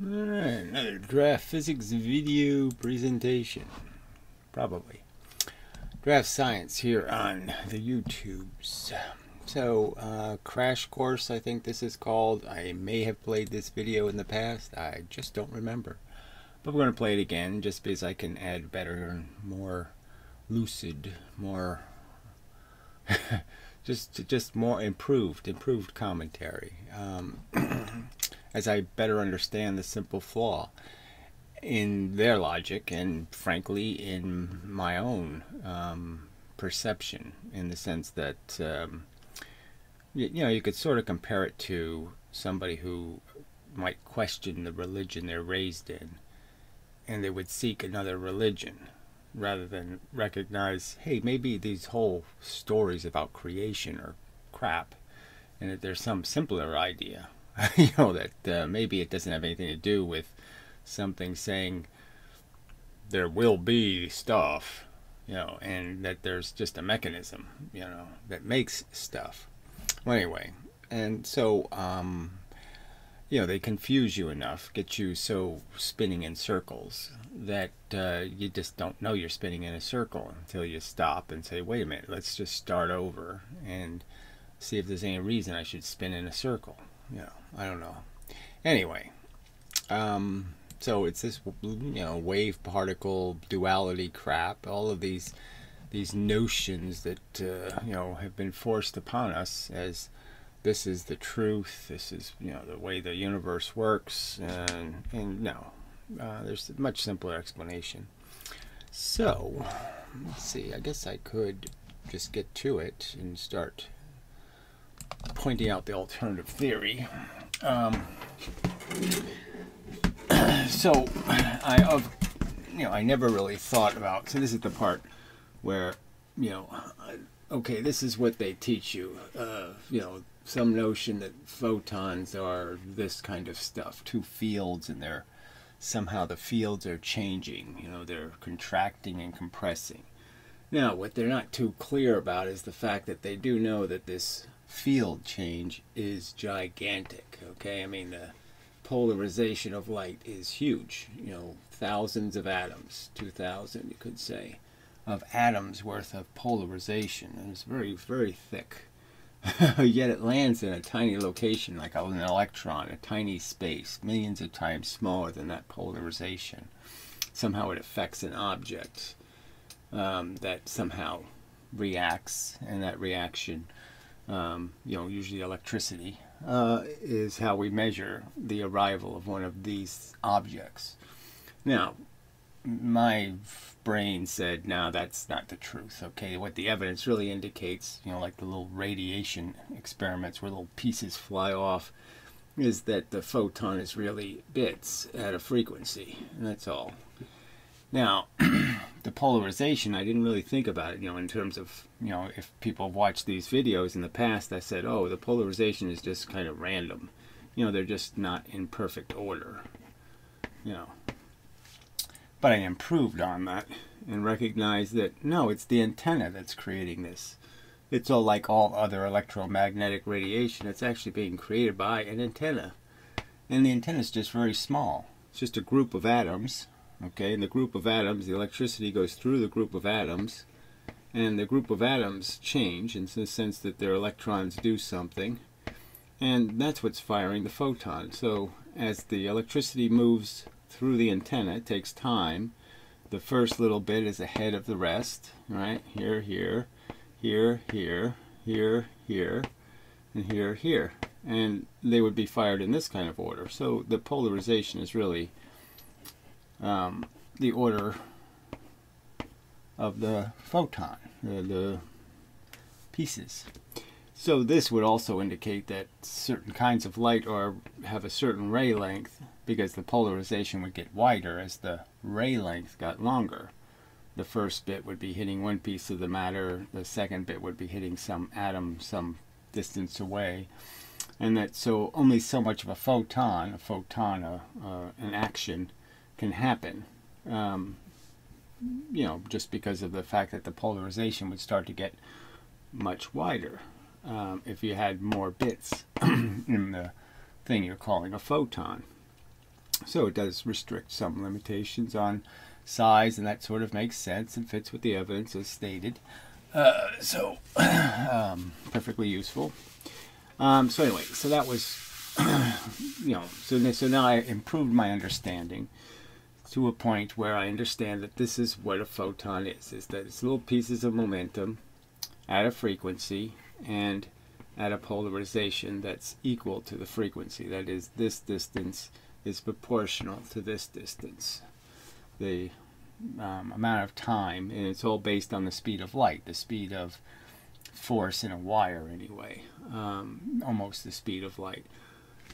Alright, another draft physics video presentation. Probably. DraftScience here on the YouTubes. So, Crash Course, I think this is called. I may have played this video in the past. I just don't remember. But we're going to play it again just because I can add better and more lucid, more just more improved commentary. As I better understand the simple flaw in their logic and frankly in my own perception, in the sense that you could sort of compare it to somebody who might question the religion they're raised in, and they would seek another religion rather than recognize, hey, maybe these whole stories about creation are crap, and that there's some simpler idea. That maybe it doesn't have anything to do with something saying there will be stuff, and that there's just a mechanism, that makes stuff. Well, anyway, and so, they confuse you enough, get you so spinning in circles that you just don't know you're spinning in a circle until you stop and say, wait a minute, let's just start over and see if there's any reason I should spin in a circle. I don't know. Anyway, so it's this, wave particle duality crap. All of these notions that have been forced upon us as this is the truth. This is the way the universe works. And no, there's a much simpler explanation. So let's see. I guess I could just get to it and start pointing out the alternative theory. So I never really thought about, so this is the part where okay, this is what they teach you, some notion that photons are this kind of stuff, two fields, and they're somehow the fields are changing, they're contracting and compressing. Now what they're not too clear about is the fact that they do know that this field change is gigantic. Okay, I mean, the polarization of light is huge, thousands of atoms, 2,000 you could say, of atoms worth of polarization, and it's very, very thick. Yet it lands in a tiny location, like an electron, a tiny space, millions of times smaller than that polarization. Somehow it affects an object that somehow reacts, and that reaction, usually electricity, is how we measure the arrival of one of these objects. Now, my brain said, no, that's not the truth. Okay, what the evidence really indicates, like the little radiation experiments where little pieces fly off, is that the photon is really bits at a frequency, and that's all. Now, the polarization, I didn't really think about it, in terms of, if people have watched these videos in the past, I said, oh, the polarization is just kind of random. They're just not in perfect order. But I improved on that and recognized that, no, it's the antenna that's creating this. It's all like all other electromagnetic radiation. It's actually being created by an antenna. And the antenna is just very small. It's just a group of atoms. Okay, in the group of atoms, the electricity goes through the group of atoms, and the group of atoms change in the sense that their electrons do something, and that's what's firing the photon. So as the electricity moves through the antenna, it takes time. The first little bit is ahead of the rest, right? Here, here, here, here, here, here, and here, here. And they would be fired in this kind of order. So the polarization is really the order of the photon, the pieces. So this would also indicate that certain kinds of light have a certain ray length, because the polarization would get wider as the ray length got longer. The first bit would be hitting one piece of the matter, the second bit would be hitting some atom some distance away, and that so only so much of a photon, an action, can happen, just because of the fact that the polarization would start to get much wider if you had more bits in the thing you're calling a photon. So it does restrict some limitations on size, and that sort of makes sense and fits with the evidence as stated. Perfectly useful. So anyway, so that was, so now I improved my understanding to a point where I understand that this is what a photon is that it's little pieces of momentum at a frequency and at a polarization that's equal to the frequency. That is, this distance is proportional to this distance. The amount of time, and it's all based on the speed of light, the speed of force in a wire anyway, almost the speed of light,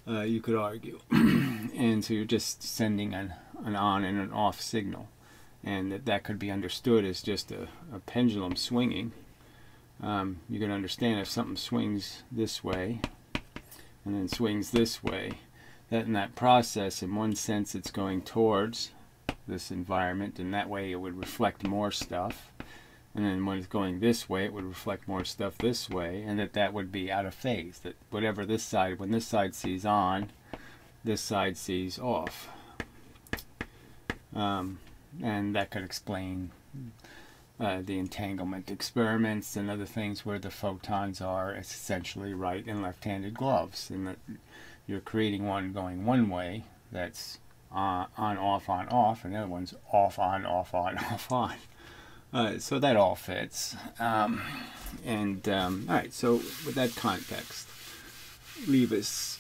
you could argue. And so you're just sending an on and an off signal, and that could be understood as just a pendulum swinging. You can understand if something swings this way and then swings this way, that in that process, in one sense, it's going towards this environment, and that way it would reflect more stuff. And then when it's going this way, it would reflect more stuff this way, and that would be out of phase. That whatever this side, when this side sees on, this side sees off. And that could explain the entanglement experiments and other things where the photons are essentially right and left-handed gloves, and that you're creating one going one way, that's on, off, and the other one's off, on, off, on, off, on. So that all fits. All right, so with that context, leave us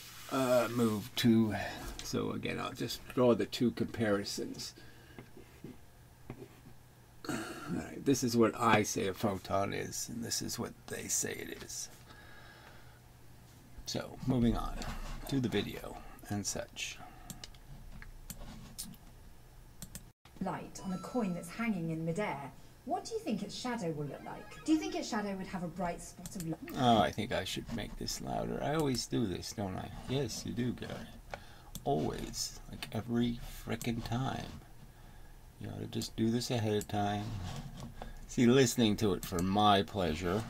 move to, so again, I'll just draw the two comparisons. All right, this is what I say a photon is, and this is what they say it is. So, moving on to the video and such. Light on a coin that's hanging in midair. What do you think its shadow will look like? Do you think its shadow would have a bright spot of light? Oh, I think I should make this louder. I always do this, don't I? Yes, you do, Gary. Always. Like every frickin' time. You ought to just do this ahead of time. See, listening to it for my pleasure,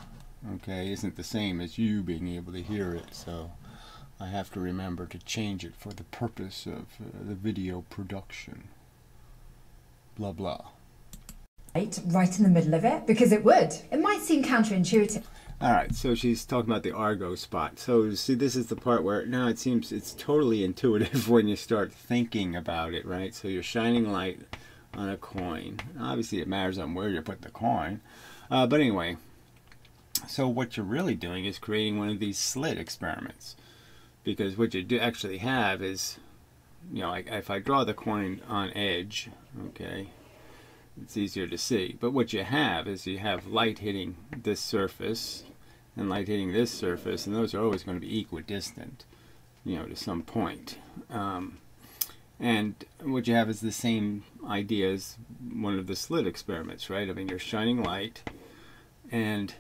okay, isn't the same as you being able to hear it, so I have to remember to change it for the purpose of the video production. Blah, blah. Right in the middle of it, because it would. It might seem counterintuitive. Alright, so she's talking about the Argo spot. So, see, this is the part where now it seems it's totally intuitive when you start thinking about it, right? So you're shining light on a coin. Obviously, it matters on where you put the coin. But anyway, so what you're really doing is creating one of these slit experiments. Because what you do actually have is, you know, like if I draw the coin on edge, okay, it's easier to see. But what you have is you have light hitting this surface and light hitting this surface, and those are always going to be equidistant, you know, to some point. And what you have is the same idea as one of the slit experiments, right? I mean, you're shining light, and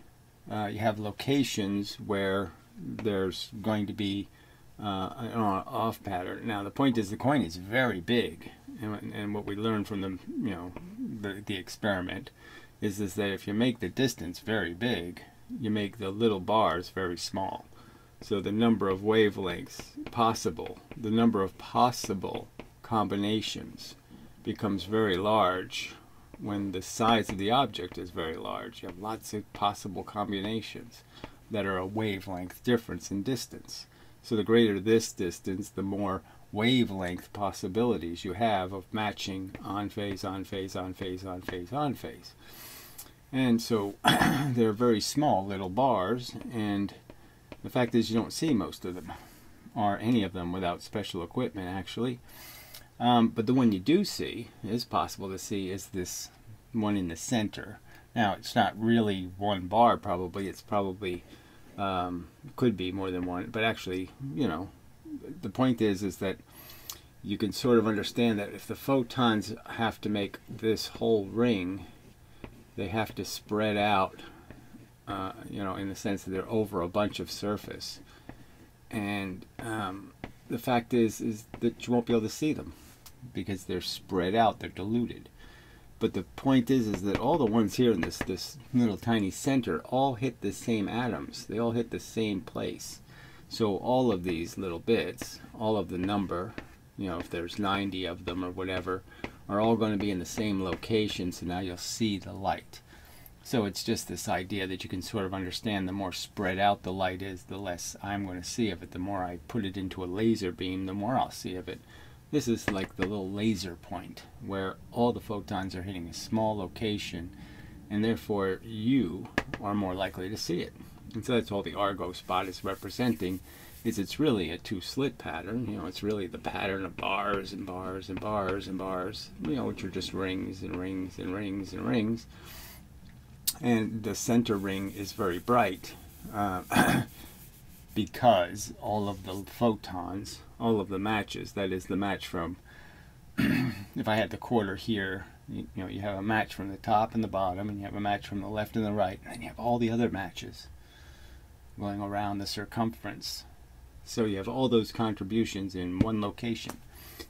you have locations where there's going to be an off pattern. Now, the point is the coin is very big, and what we learned from the, you know, the experiment is that if you make the distance very big, you make the little bars very small. So the number of wavelengths possible, the number of possible combinations becomes very large when the size of the object is very large. You have lots of possible combinations that are a wavelength difference in distance. So the greater this distance, the more wavelength possibilities you have of matching on phase, on phase, on phase, on phase, on phase. And so they're very small little bars, and the fact is you don't see most of them, or any of them without special equipment actually. But the one you do see, is possible to see, is this one in the center. Now, it's not really one bar probably, it's probably, could be more than one, but actually, you know, the point is that you can sort of understand that if the photons have to make this whole ring, they have to spread out, you know, in the sense that they're over a bunch of surface. And the fact is that you won't be able to see them because they're spread out, they're diluted. But the point is that all the ones here in this little tiny center all hit the same atoms. They all hit the same place. So all of these little bits, all of the number you know, if there's 90 of them or whatever, are all going to be in the same location, so now you'll see the light. So it's just this idea that you can sort of understand the more spread out the light is, the less I'm going to see of it. The more I put it into a laser beam, the more I'll see of it. This is like the little laser point where all the photons are hitting a small location, and therefore you are more likely to see it. And so that's all the Argo spot is representing, is it's really a two-slit pattern. You know, it's really the pattern of bars and bars and bars and bars, you know, which are just rings and rings and rings and rings. And the center ring is very bright because all of the photons, all of the matches, that is the match from, if I had the quarter here, you know, you have a match from the top and the bottom, and you have a match from the left and the right, and then you have all the other matches going around the circumference. So you have all those contributions in one location.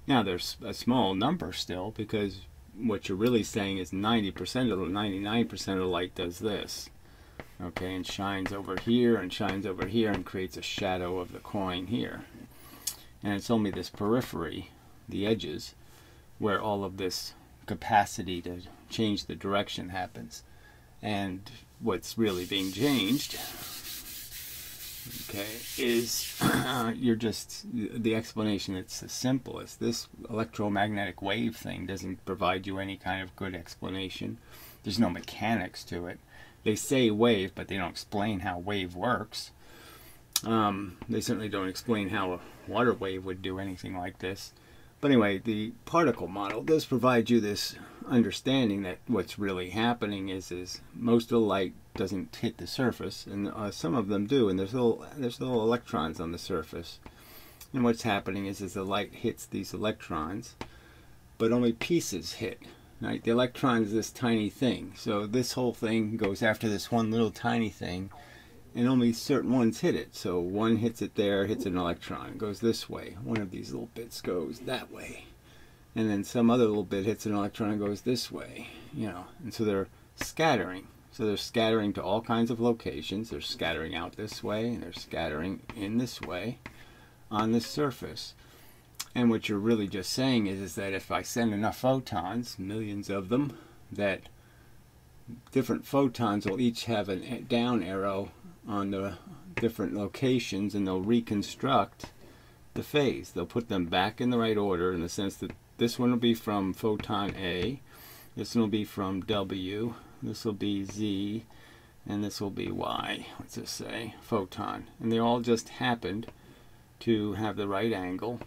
Now there's a small number still, because what you're really saying is 90% of the 99% of the light does this, okay, and shines over here and shines over here and creates a shadow of the coin here. And it's only this periphery, the edges, where all of this capacity to change the direction happens. And what's really being changed, okay, is you're just, the explanation that's the simplest. This electromagnetic wave thing doesn't provide you any kind of good explanation. There's no mechanics to it. They say wave, but they don't explain how wave works. They certainly don't explain how a water wave would do anything like this. But anyway, the particle model does provide you this understanding that what's really happening is most of the light doesn't hit the surface, and some of them do, and there's little electrons on the surface. And what's happening is the light hits these electrons, but only pieces hit. Right? The electron is this tiny thing, so this whole thing goes after this one little tiny thing, and only certain ones hit it. So one hits it there, hits an electron, it goes this way. One of these little bits goes that way, and then some other little bit hits an electron and goes this way. You know, and so they're scattering. So they're scattering to all kinds of locations. They're scattering out this way, and they're scattering in this way on this surface. And what you're really just saying is that if I send enough photons, millions of them, that different photons will each have a down arrow on the different locations, and they'll reconstruct the phase. They'll put them back in the right order, in the sense that this one will be from photon A, this one will be from W, this will be Z, and this will be Y, let's just say, photon. And they all just happened to have the right angle,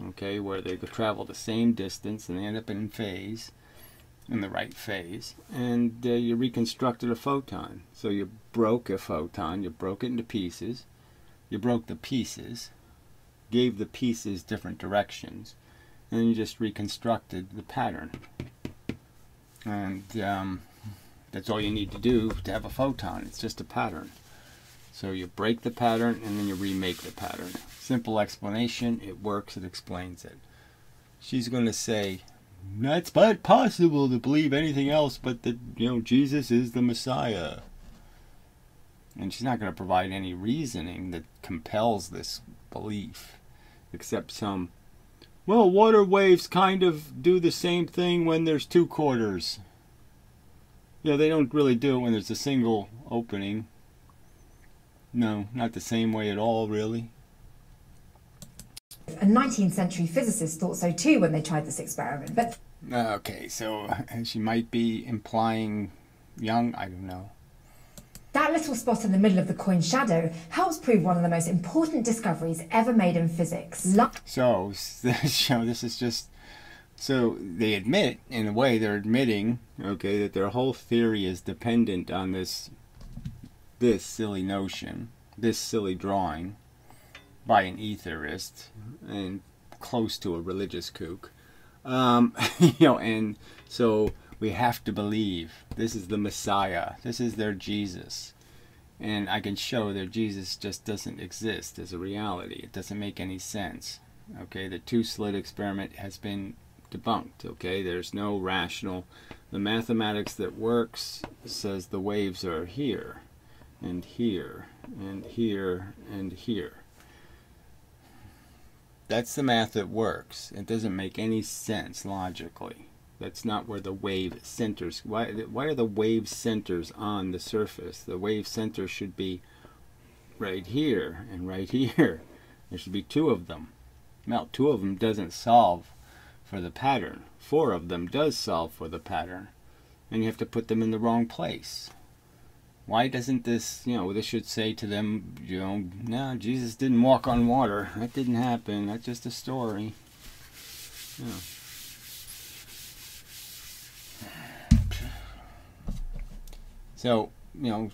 okay, where they could travel the same distance, and they end up in phase, in the right phase, and you reconstructed a photon. So you broke a photon, you broke it into pieces, you broke the pieces, gave the pieces different directions, and then you just reconstructed the pattern. And that's all you need to do to have a photon. It's just a pattern. So you break the pattern and then you remake the pattern. Simple explanation. It works. It explains it. She's going to say, "That's not possible to believe anything else but that, you know, Jesus is the Messiah." And she's not going to provide any reasoning that compels this belief, except some, well, water waves kind of do the same thing when there's two quarters. You know, they don't really do it when there's a single opening. No, not the same way at all, really. A 19th century physicist thought so too when they tried this experiment, but... Okay, so she might be implying young, I don't know. That little spot in the middle of the coin's shadow helps prove one of the most important discoveries ever made in physics. So this is just... So they admit, in a way, they're admitting, okay, that their whole theory is dependent on this silly notion, this silly drawing by an etherist and close to a religious kook. You know, and so we have to believe this is the Messiah, this is their Jesus. And I can show that Jesus just doesn't exist as a reality. It doesn't make any sense. Okay, the two-slit experiment has been debunked. Okay, there's no rational, the mathematics that works says the waves are here and here and here and here. That's the math that works. It doesn't make any sense logically. That's not where the wave centers. Why are the wave centers on the surface? The wave center should be right here and right here. There should be two of them. Now, two of them doesn't solve for the pattern. Four of them does solve for the pattern. And you have to put them in the wrong place. Why doesn't this, this should say to them, no, Jesus didn't walk on water. That didn't happen. That's just a story. Yeah. So, you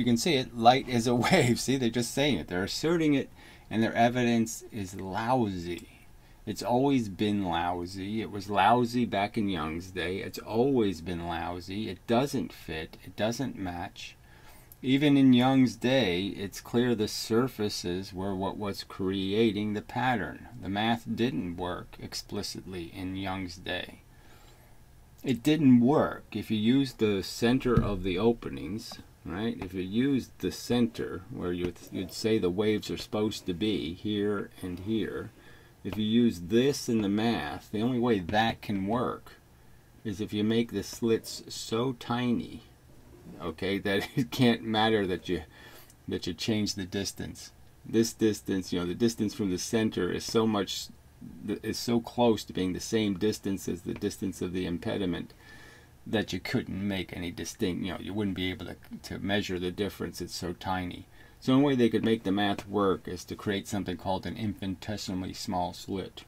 can see it, light is a wave. See, they're just saying it. They're asserting it, and their evidence is lousy. It's always been lousy. It was lousy back in Young's day. It's always been lousy. It doesn't fit. It doesn't match. Even in Young's day, it's clear the surfaces were what was creating the pattern. The math didn't work explicitly in Young's day. It didn't work if you used the center of the openings, right? If you used the center where you'd say the waves are supposed to be here and here. If you use this in the math, the only way that can work is if you make the slits so tiny, okay, that it can't matter that you change the distance. This distance, the distance from the center is so close to being the same distance as the distance of the impediment that you couldn't make any distinct, you wouldn't be able to measure the difference. It's so tiny. So the only way they could make the math work is to create something called an infinitesimally small slit.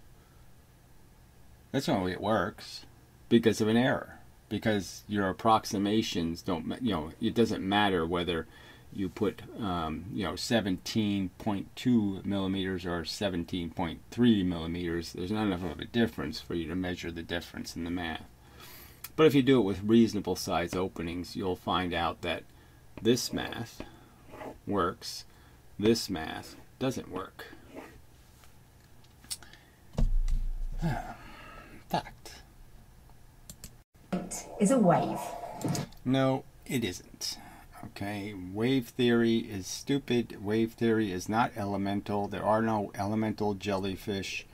That's the only way it works, because of an error. Because your approximations don't, it doesn't matter whether you put, 17.2 millimeters or 17.3 millimeters. There's not enough of a difference for you to measure the difference in the math. But if you do it with reasonable size openings, you'll find out that this math works, this math doesn't work. Fact. Light is a wave. No, it isn't. Okay, wave theory is stupid. Wave theory is not elemental. There are no elemental jellyfish.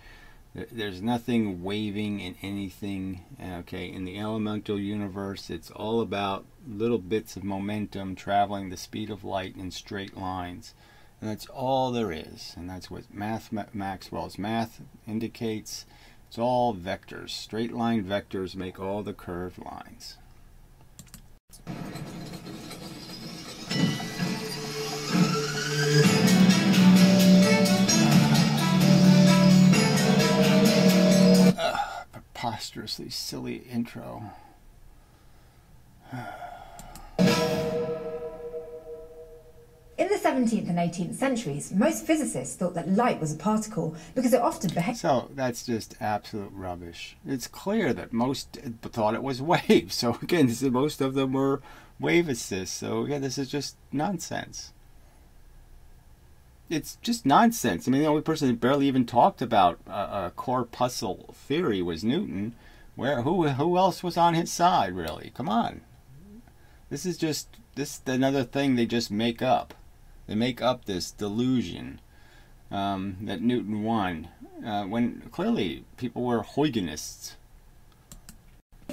There's nothing waving in anything. Okay, in the elemental universe, it's all about little bits of momentum traveling the speed of light in straight lines. And that's all there is. And that's what Maxwell's math indicates. It's all vectors. Straight line vectors make all the curved lines. Preposterously silly intro. In the 17th and 18th centuries, most physicists thought that light was a particle because it often behaved. So that's just absolute rubbish. It's clear that most thought it was waves. So again, most of them were wavicists. So again, this is just nonsense. It's just nonsense. I mean, the only person that barely even talked about a corpuscle theory was Newton. Who else was on his side, really? Come on. This is another thing they just make up. They make up this delusion that Newton won, when clearly people were Huygens.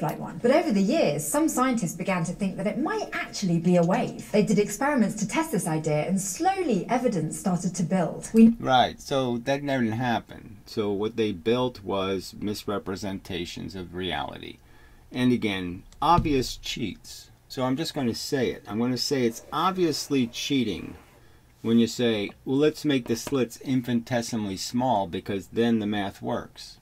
Like one. But over the years, some scientists began to think that it might actually be a wave. They did experiments to test this idea, and slowly evidence started to build. Right, so that never happened. So what they built was misrepresentations of reality. And again, obvious cheats. So I'm just going to say it. I'm going to say it's obviously cheating when you say, well, let's make the slits infinitesimally small because then the math works.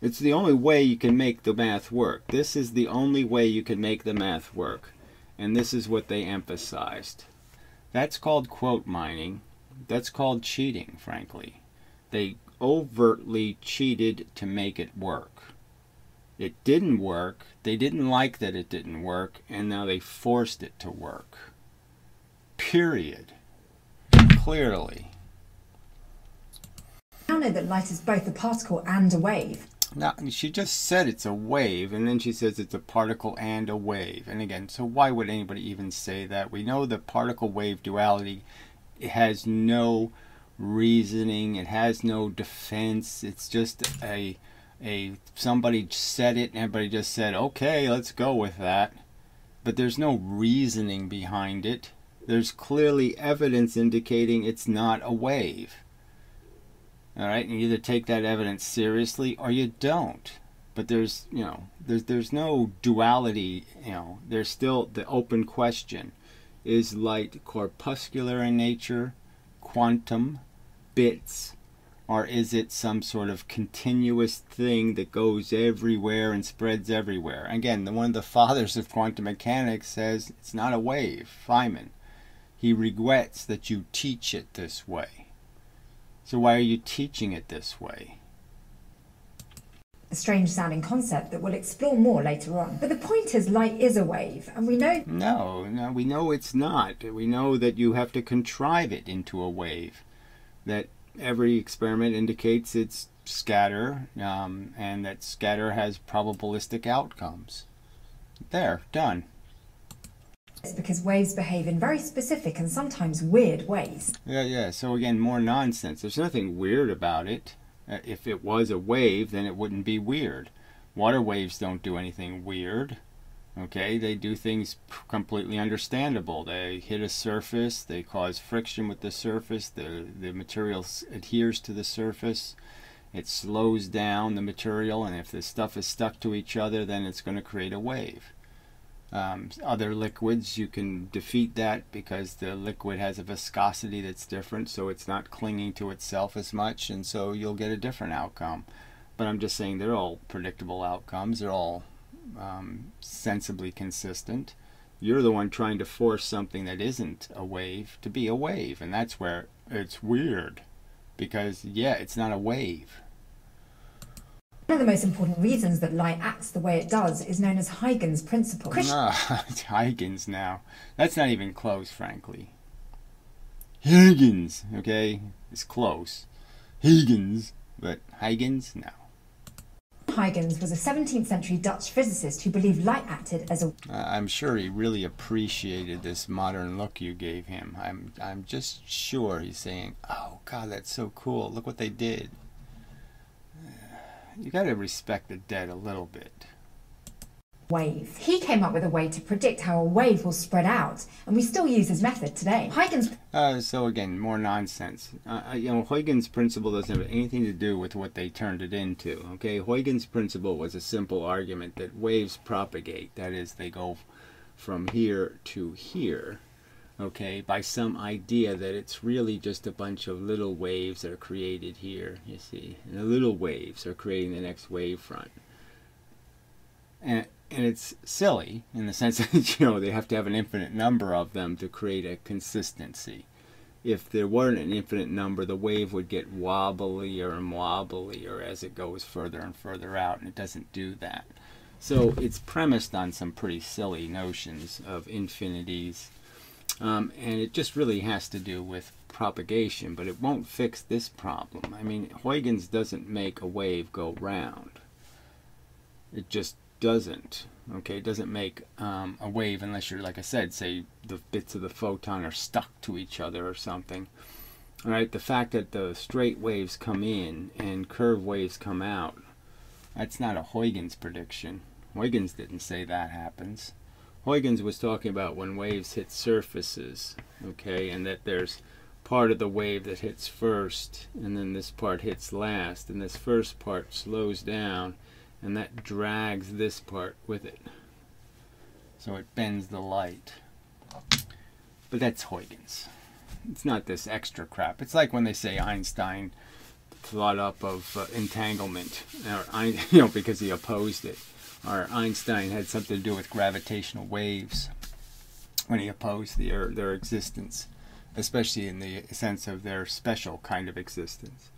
It's the only way you can make the math work. This is the only way you can make the math work. And this is what they emphasized. That's called quote mining. That's called cheating, frankly. They overtly cheated to make it work. It didn't work. They didn't like that it didn't work. And now they forced it to work. Period. Clearly. We now know that light is both a particle and a wave. Now, she just said it's a wave, and then she says it's a particle and a wave. And again, so why would anybody even say that? We know the particle-wave duality has no reasoning. It has no defense. It's just somebody said it and everybody just said, okay, let's go with that. But there's no reasoning behind it. There's clearly evidence indicating it's not a wave. All right, and you either take that evidence seriously or you don't. But there's no duality. There's still the open question: is light corpuscular in nature, quantum, bits, or is it some sort of continuous thing that goes everywhere and spreads everywhere? Again, one of the fathers of quantum mechanics says it's not a wave, Feynman. He regrets that you teach it this way. So why are you teaching it this way? A strange sounding concept that we'll explore more later on. But the point is, light is a wave, and we know... No, we know it's not. We know that you have to contrive it into a wave. That every experiment indicates it's scatter, and that scatter has probabilistic outcomes. There, done. It's because waves behave in very specific and sometimes weird ways. Yeah, so again, more nonsense. There's nothing weird about it. If it was a wave, then it wouldn't be weird. Water waves don't do anything weird. Okay, they do things completely understandable. They hit a surface, they cause friction with the surface, the material adheres to the surface, it slows down the material, and if the stuff is stuck to each other, then it's going to create a wave. Other liquids, you can defeat that because the liquid has a viscosity that's different, so it's not clinging to itself as much, and so you'll get a different outcome. But I'm just saying they're all predictable outcomes. They're all sensibly consistent. You're the one trying to force something that isn't a wave to be a wave, and that's where it's weird, because yeah, it's not a wave. One of the most important reasons that light acts the way it does is known as Huygens' principle. It's Huygens now. Huygens not even close, frankly. Huygens, okay? It's close. Huygens, but Huygens, no. Huygens was a 17th century Dutch physicist who believed light acted as a... I'm sure he really appreciated this modern look you gave him. I'm just sure he's saying, oh God, that's so cool. Look what they did. You got to respect the dead a little bit. Wave. He came up with a way to predict how a wave will spread out, and we still use his method today. Huygens... So again, more nonsense. Huygens' principle doesn't have anything to do with what they turned it into. Okay, Huygens' principle was a simple argument that waves propagate. That is, they go from here to here. Okay, by some idea that it's really just a bunch of little waves that are created here, you see. And the little waves are creating the next wavefront. And it's silly in the sense that, they have to have an infinite number of them to create a consistency. If there weren't an infinite number, the wave would get wobblier and wobblier as it goes further and further out, and it doesn't do that. So it's premised on some pretty silly notions of infinities. And it just really has to do with propagation, but it won't fix this problem. I mean, Huygens doesn't make a wave go round. It just doesn't. Okay, it doesn't make a wave unless you're, like I said, say the bits of the photon are stuck to each other or something. All right, the fact that the straight waves come in and curved waves come out, that's not a Huygens prediction. Huygens didn't say that happens. Huygens was talking about when waves hit surfaces, okay, and that there's part of the wave that hits first, and then this part hits last, and this first part slows down, and that drags this part with it. So it bends the light. But that's Huygens. It's not this extra crap. It's like when they say Einstein thought up of entanglement, or, because he opposed it. Or Einstein had something to do with gravitational waves when he opposed their existence, especially in the sense of their special kind of existence.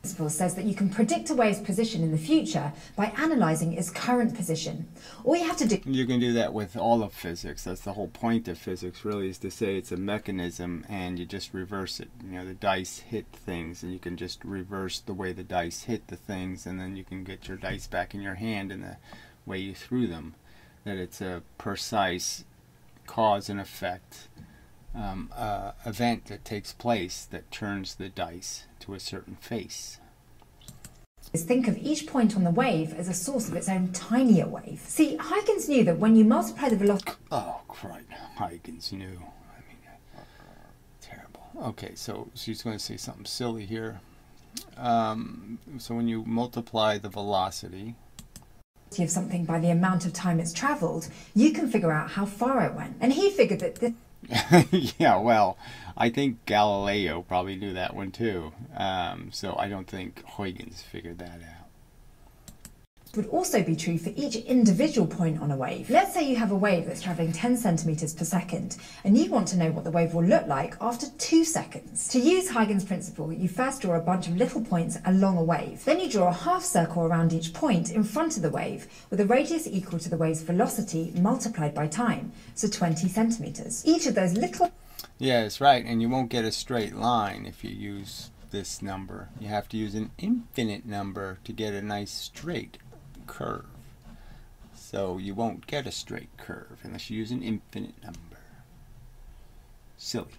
Principle says that you can predict a wave's position in the future by analysing its current position. All you have to do... You can do that with all of physics. That's the whole point of physics, really, is to say it's a mechanism and you just reverse it. The dice hit things and you can just reverse the way the dice hit the things, and then you can get your dice back in your hand in the way you threw them. That it's a precise cause and effect event that takes place that turns the dice to a certain face. Think of each point on the wave as a source of its own tinier wave. See, Huygens knew that when you multiply the velocity... Oh, crap. Huygens knew. I mean, terrible. Okay, so she's going to say something silly here. So when you multiply the velocity of something by the amount of time it's traveled, you can figure out how far it went. And he figured that this... Yeah, well, I think Galileo probably knew that one too. So I don't think Huygens figured that out. Would also be true for each individual point on a wave. Let's say you have a wave that's travelling 10 centimetres per second, and you want to know what the wave will look like after 2 seconds. To use Huygens' principle, you first draw a bunch of little points along a wave. Then you draw a half circle around each point in front of the wave, with a radius equal to the wave's velocity multiplied by time, so 20 centimetres. Each of those little... Yes, right, and you won't get a straight line if you use this number. You have to use an infinite number to get a nice straight curve. So you won't get a straight curve unless you use an infinite number. Silly.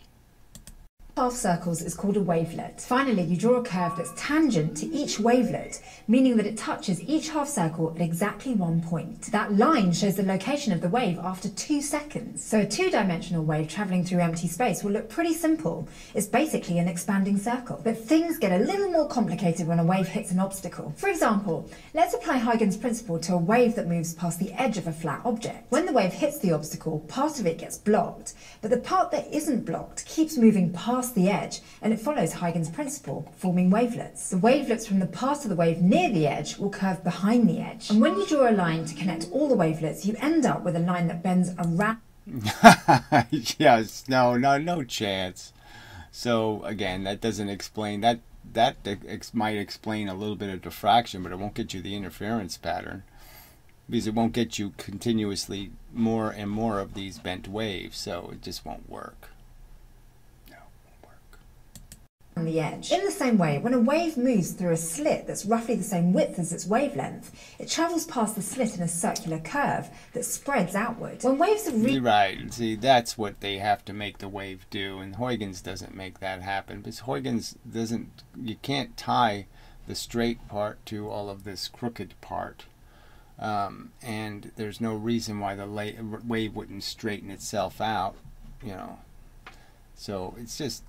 Half circles is called a wavelet. Finally, you draw a curve that's tangent to each wavelet, meaning that it touches each half circle at exactly 1 point. That line shows the location of the wave after 2 seconds. So a two-dimensional wave travelling through empty space will look pretty simple. It's basically an expanding circle. But things get a little more complicated when a wave hits an obstacle. For example, let's apply Huygens' principle to a wave that moves past the edge of a flat object. When the wave hits the obstacle, part of it gets blocked, but the part that isn't blocked keeps moving past the edge, and it follows Huygens' principle, forming wavelets. The wavelets from the part of the wave near the edge will curve behind the edge. And when you draw a line to connect all the wavelets, you end up with a line that bends around... Yes, no chance. So again, that doesn't explain that. Might explain a little bit of diffraction, but it won't get you the interference pattern, because it won't get you continuously more and more of these bent waves, so it just won't work. On the edge. In the same way, when a wave moves through a slit that's roughly the same width as its wavelength, it travels past the slit in a circular curve that spreads outward. When waves are right, see, that's what they have to make the wave do, and Huygens doesn't make that happen, because Huygens doesn't, you can't tie the straight part to all of this crooked part. And there's no reason why the wave wouldn't straighten itself out, you know. So it's just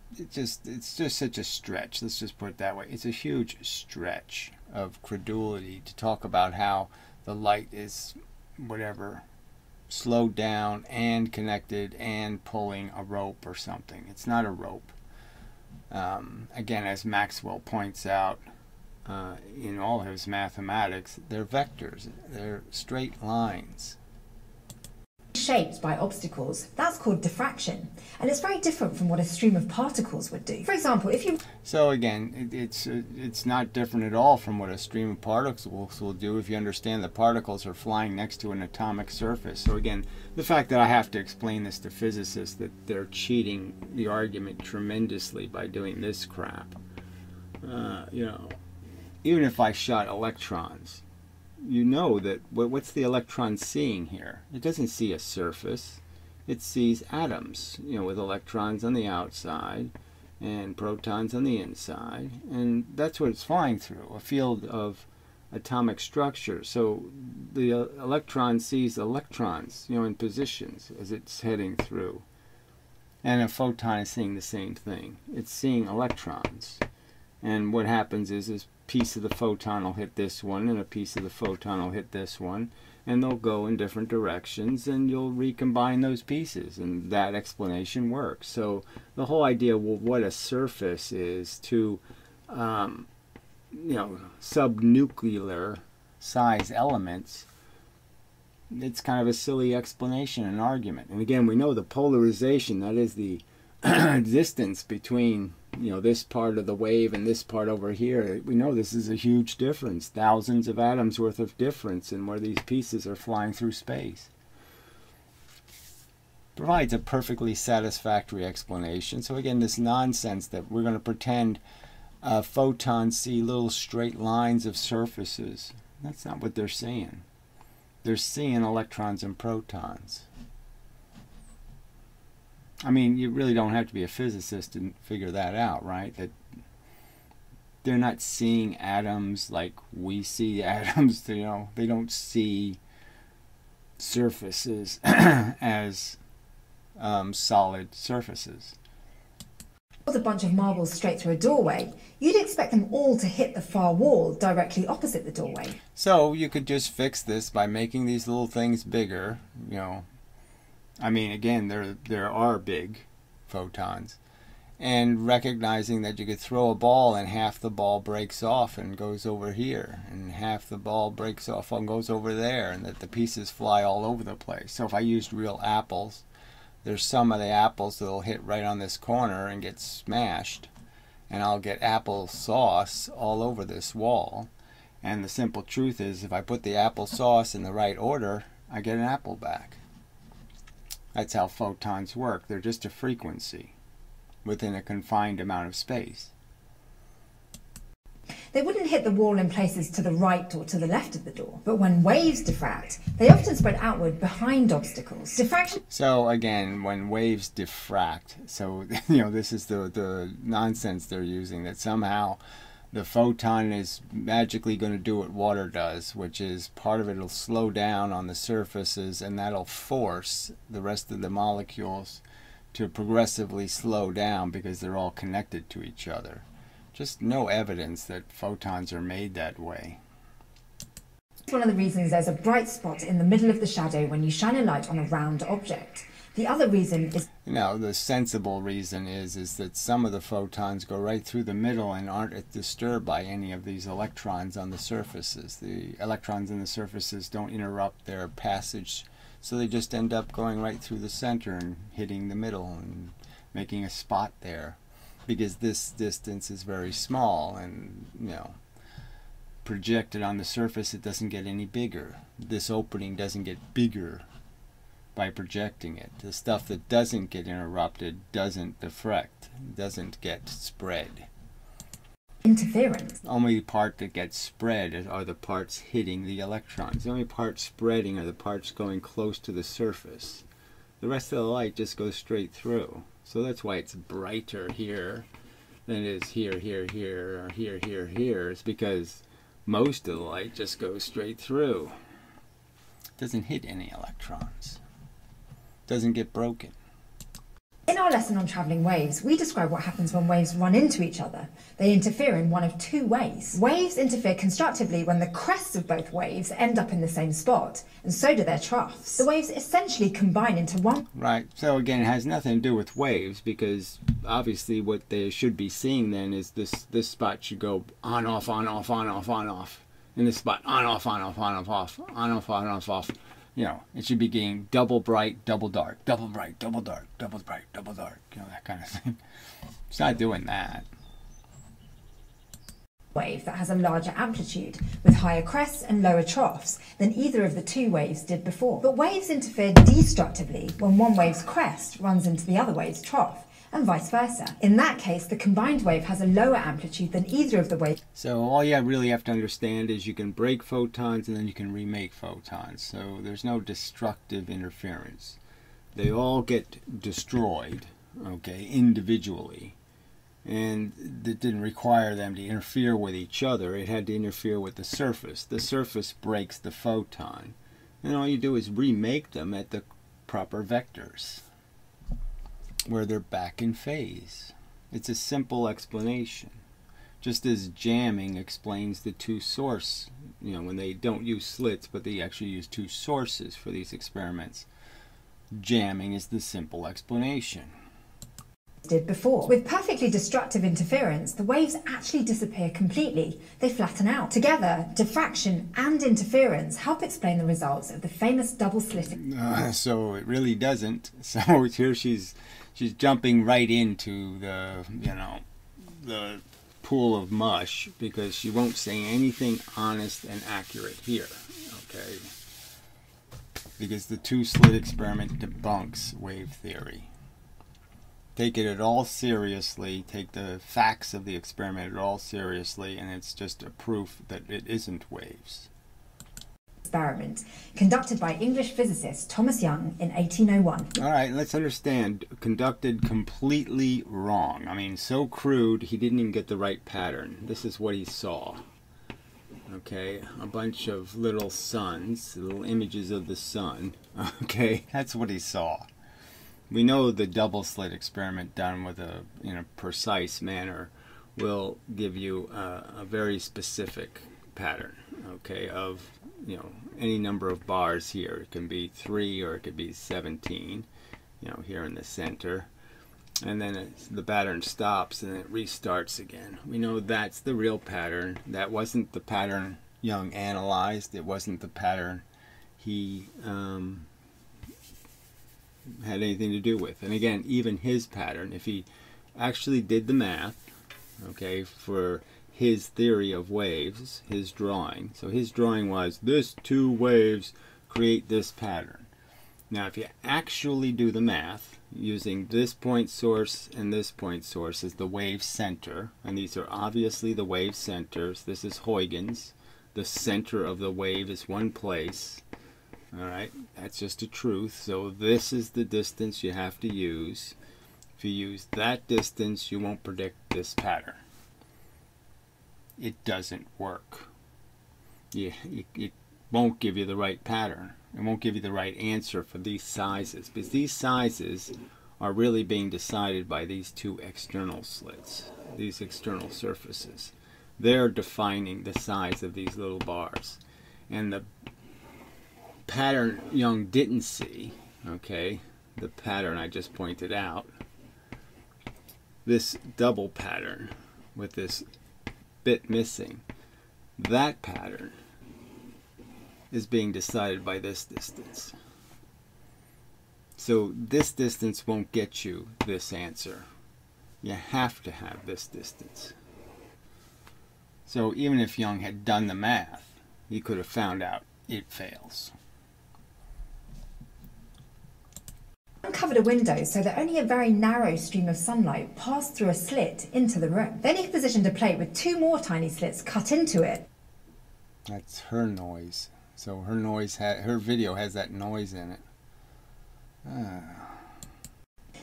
such a stretch. Let's just put it that way. It's a huge stretch of credulity to talk about how the light is whatever slowed down and connected and pulling a rope or something. It's not a rope. Again, as Maxwell points out in all his mathematics, they're vectors. They're straight lines. Shaped by obstacles. That's called diffraction, and it's very different from what a stream of particles would do. For example, if you... So again, it's not different at all from what a stream of particles will do if you understand that particles are flying next to an atomic surface. So again, the fact that I have to explain this to physicists, that they're cheating the argument tremendously by doing this crap. You know, even if I shot electrons, you know that what's the electron seeing here? It doesn't see a surface. It sees atoms, you know, with electrons on the outside and protons on the inside, and that's what it's flying through, a field of atomic structure. So the electron sees electrons, you know, in positions as it's heading through, and a photon is seeing the same thing. It's seeing electrons, and what happens is piece of the photon will hit this one, and a piece of the photon will hit this one, and they'll go in different directions, and you'll recombine those pieces, and that explanation works. So the whole idea of what a surface is to you know, subnuclear size elements, it's kind of a silly explanation and argument. And again, we know the polarization, that is the distance between, you know, this part of the wave and this part over here. We know this is a huge difference, thousands of atoms worth of difference in where these pieces are flying through space. Provides a perfectly satisfactory explanation. So again, this nonsense that we're going to pretend photons see little straight lines of surfaces, that's not what they're seeing. They're seeing electrons and protons. I mean, you really don't have to be a physicist to figure that out, right? That they're not seeing atoms like we see atoms. You know, they don't see surfaces as solid surfaces. A bunch of marbles straight through a doorway, you'd expect them all to hit the far wall directly opposite the doorway. So you could just fix this by making these little things bigger. You know, I mean, again, there are big photons, and recognizing that you could throw a ball and half the ball breaks off and goes over here, and half the ball breaks off and goes over there, and that the pieces fly all over the place. So if I used real apples, there's some of the apples that'll hit right on this corner and get smashed, and I'll get apple sauce all over this wall. And the simple truth is, if I put the apple sauce in the right order, I get an apple back. That's how photons work. They're just a frequency within a confined amount of space. They wouldn't hit the wall in places to the right or to the left of the door, but when waves diffract, they often spread outward behind obstacles. Diffraction. So again, when waves diffract, so you know, this is the nonsense they're using, that somehow the photon is magically going to do what water does, which is part of it will slow down on the surfaces, and that'll force the rest of the molecules to progressively slow down because they're all connected to each other. Just no evidence that photons are made that way. One of the reasons there's a bright spot in the middle of the shadow when you shine a light on a round object. The other reason is... No, the sensible reason is that some of the photons go right through the middle and aren't disturbed by any of these electrons on the surfaces. The electrons on the surfaces don't interrupt their passage, so they just end up going right through the center and hitting the middle and making a spot there. Because this distance is very small, and you know, projected on the surface, it doesn't get any bigger. This opening doesn't get bigger by projecting it. The stuff that doesn't get interrupted doesn't diffract, doesn't get spread. Interference. The only part that gets spread are the parts hitting the electrons. The only parts spreading are the parts going close to the surface. The rest of the light just goes straight through. So that's why it's brighter here than it is here, here, here, or here, here, here. It's because most of the light just goes straight through. It doesn't hit any electrons. It doesn't get broken. In our lesson on travelling waves, we describe what happens when waves run into each other. They interfere in one of two ways. Waves interfere constructively when the crests of both waves end up in the same spot, and so do their troughs. The waves essentially combine into one. Right, so again, it has nothing to do with waves, because obviously what they should be seeing then is this spot should go on, off, on, off, on, off, on, off. And this spot on, off, on, off, on, off, off, on, off, on, off, off. You know, it should be getting double bright, double dark, double bright, double dark, double bright, double dark, you know, that kind of thing. It's not doing that. Wave that has a larger amplitude, with higher crests and lower troughs than either of the two waves did before. But waves interfere destructively when one wave's crest runs into the other wave's trough, and vice versa. In that case, the combined wave has a lower amplitude than either of the waves. So all you really have to understand is you can break photons and then you can remake photons. So there's no destructive interference. They all get destroyed, okay, individually. And it didn't require them to interfere with each other. It had to interfere with the surface. The surface breaks the photon. And all you do is remake them at the proper vectors, where they're back in phase. It's a simple explanation. Just as jamming explains the two source, you know, when they don't use slits, but they actually use two sources for these experiments. Jamming is the simple explanation. Did before. With perfectly destructive interference, the waves actually disappear completely. They flatten out. Together, diffraction and interference help explain the results of the famous double slitting. So it really doesn't. So here she's jumping right into the, you know, the pool of mush, because she won't say anything honest and accurate here, okay? Because the two-slit experiment debunks wave theory. Take it at all seriously, take the facts of the experiment at all seriously, and it's just a proof that it isn't waves. experiment conducted by English physicist Thomas Young in 1801. All right, let's understand. Conducted completely wrong. I mean, so crude, he didn't even get the right pattern. This is what he saw. Okay, a bunch of little suns, little images of the sun. Okay, that's what he saw. We know the double slit experiment done with in a precise manner will give you a very specific pattern, okay, of, you know, any number of bars here. It can be 3 or it could be 17, you know, here in the center. And then the pattern stops and it restarts again. We know that's the real pattern. That wasn't the pattern Young analyzed. It wasn't the pattern he had anything to do with. And again, even his pattern, if he actually did the math, okay, for his theory of waves, his drawing. So his drawing was this 2 waves create this pattern. Now, if you actually do the math, using this point source and this point source as the wave center, and these are obviously the wave centers. This is Huygens. The center of the wave is one place. All right, that's just a truth. So this is the distance you have to use. If you use that distance, you won't predict this pattern. It doesn't work. It won't give you the right pattern. It won't give you the right answer for these sizes, because these sizes are really being decided by these 2 external slits, these external surfaces. They're defining the size of these little bars. And the pattern Young didn't see, okay, the pattern I just pointed out, this double pattern with this bit missing, that pattern is being decided by this distance. So this distance won't get you this answer. You have to have this distance. So even if Young had done the math, he could have found out it fails. Uncovered a window so that only a very narrow stream of sunlight passed through a slit into the room. Then he positioned a plate with 2 more tiny slits cut into it. That's her noise. So her noise, her video has that noise in it.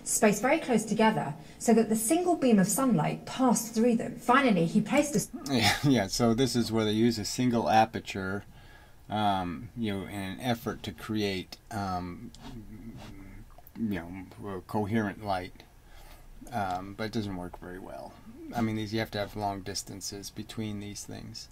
Spaced very close together so that the single beam of sunlight passed through them. Finally, he placed a... Yeah, so this is where they use a single aperture, you know, in an effort to create, you know, coherent light. But it doesn't work very well. I mean, you have to have long distances between these things.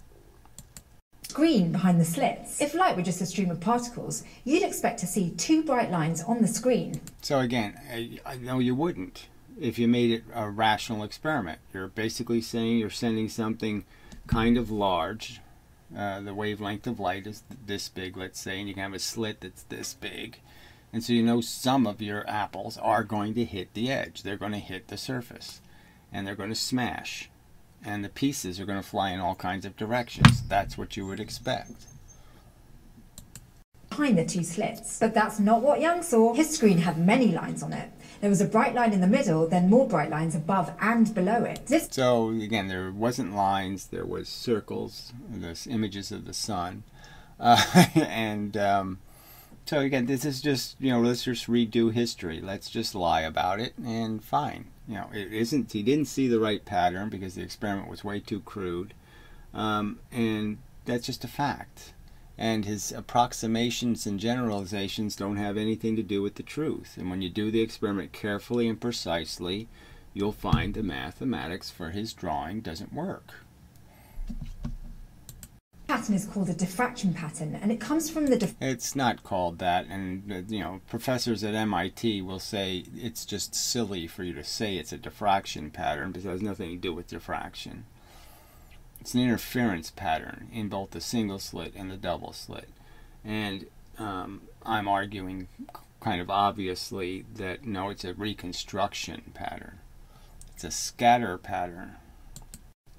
Screen behind the slits. If light were just a stream of particles, you'd expect to see 2 bright lines on the screen. So again, I know you wouldn't if you made it a rational experiment. You're basically saying you're sending something kind of large. The wavelength of light is this big, let's say, and you can have a slit that's this big. And so you know some of your apples are going to hit the edge. They're going to hit the surface. And they're going to smash. And the pieces are going to fly in all kinds of directions. That's what you would expect. Behind the 2 slits. But that's not what Young saw. His screen had many lines on it. There was a bright line in the middle, then more bright lines above and below it. So again, there wasn't lines, there was circles, those images of the sun. So again, this is just, you know, let's just redo history. Let's just lie about it, and fine. You know, it isn't. He didn't see the right pattern because the experiment was way too crude, and that's just a fact. And his approximations and generalizations don't have anything to do with the truth. And when you do the experiment carefully and precisely, you'll find the mathematics for his drawing doesn't work. Pattern is called a diffraction pattern, and it comes from the... It's not called that, and you know, professors at MIT will say it's just silly for you to say it's a diffraction pattern because it has nothing to do with diffraction. It's an interference pattern in both the single slit and the double slit. And I'm arguing kind of obviously that no, it's a reconstruction pattern. It's a scatter pattern.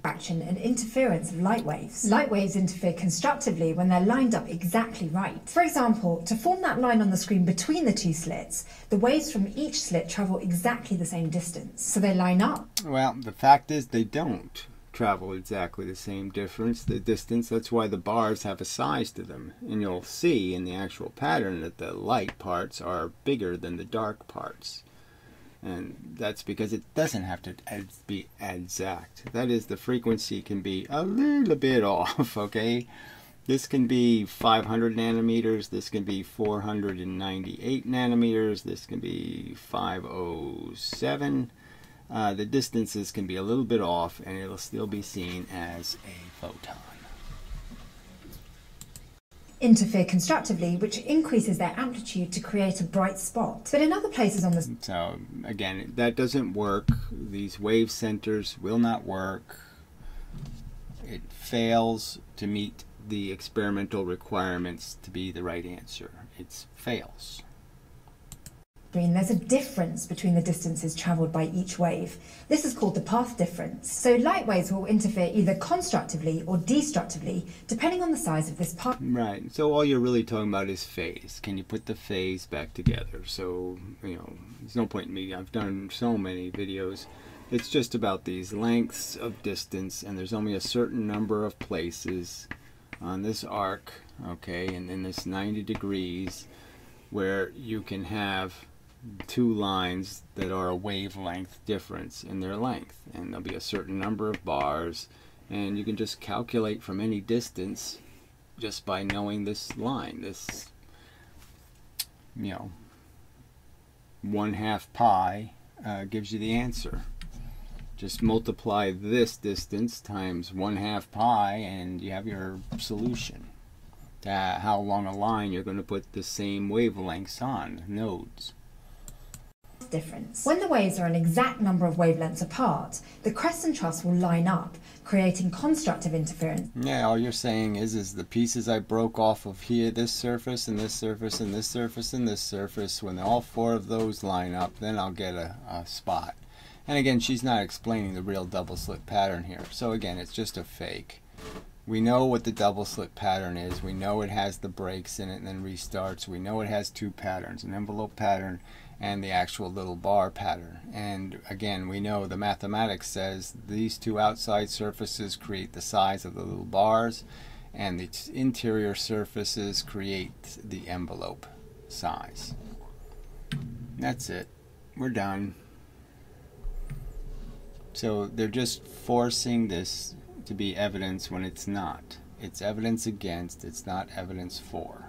Diffraction and interference of light waves. Light waves interfere constructively when they're lined up exactly right. For example, to form that line on the screen between the 2 slits, the waves from each slit travel exactly the same distance. So they line up. Well, the fact is they don't travel exactly the same distance. That's why the bars have a size to them. And you'll see in the actual pattern that the light parts are bigger than the dark parts. And that's because it doesn't have to be exact. That is, the frequency can be a little bit off, okay? This can be 500 nanometers, this can be 498 nanometers, this can be 507. The distances can be a little bit off, and it'll still be seen as a photon. Interfere constructively, which increases their amplitude to create a bright spot. But in other places on the... So, again, that doesn't work. These wave centers will not work. It fails to meet the experimental requirements to be the right answer. It fails. There's a difference between the distances travelled by each wave. This is called the path difference. So light waves will interfere either constructively or destructively, depending on the size of this path. Right. So all you're really talking about is phase. Can you put the phase back together? So, you know, there's no point in me. I've done so many videos. It's just about these lengths of distance, and there's only a certain number of places on this arc, okay, and in this 90 degrees, where you can have two lines that are a wavelength difference in their length, and there'll be a certain number of bars, and you can just calculate from any distance just by knowing this line. This, you know, 1/2 pi gives you the answer. Just multiply this distance times 1/2 pi and you have your solution. How long a line you're going to put the same wavelengths on, nodes. Difference. When the waves are an exact number of wavelengths apart, the crest and troughs will line up, creating constructive interference. Yeah, all you're saying is the pieces I broke off of here, this surface and this surface and this surface and this surface, when all four of those line up, then I'll get a spot. And again, she's not explaining the real double slit pattern here. So again, it's just a fake. We know what the double slit pattern is. We know it has the breaks in it and then restarts. We know it has two patterns, an envelope pattern and the actual little bar pattern. And again, we know the mathematics says these two outside surfaces create the size of the little bars, and the interior surfaces create the envelope size. That's it. We're done. So they're just forcing this to be evidence when it's not. It's evidence against, it's not evidence for.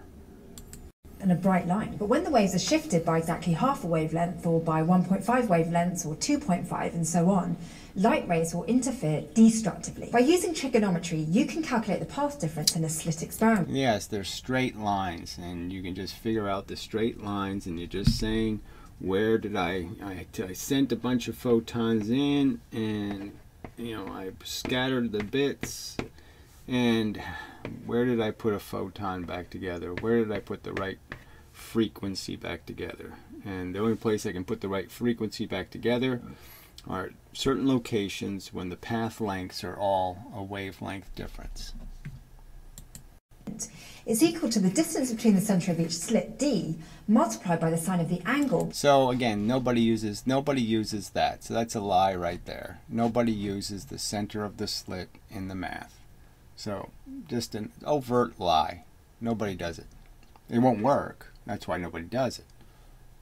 And a bright line. But when the waves are shifted by exactly half a wavelength, or by 1.5 wavelengths, or 2.5, and so on, light rays will interfere destructively. By using trigonometry, you can calculate the path difference in a slit experiment. Yes, they're straight lines, and you can just figure out the straight lines, and you're just saying, where did I sent a bunch of photons in, and you know, I scattered the bits, and where did I put a photon back together? Where did I put the right frequency back together? And the only place I can put the right frequency back together are certain locations when the path lengths are all a wavelength difference. Is equal to the distance between the center of each slit, d, multiplied by the sine of the angle. So again, nobody uses that. So that's a lie right there. Nobody uses the center of the slit in the math. So just an overt lie. Nobody does it. It won't work. That's why nobody does it.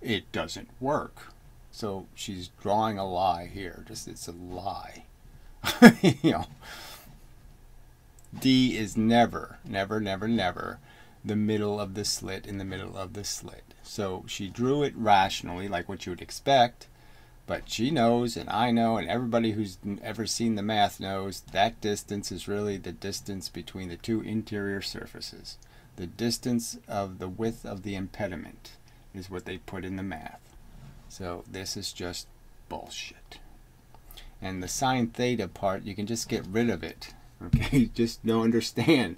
It doesn't work. So she's drawing a lie here. It's a lie. You know, D is never, never, never, never the middle of the slit in the middle of the slit. So she drew it rationally, like what you would expect. But she knows, and I know, and everybody who's ever seen the math knows, that distance is really the distance between the two interior surfaces. The distance of the width of the impediment is what they put in the math. So this is just bullshit. And the sine theta part, you can just get rid of it. Okay, just don't understand.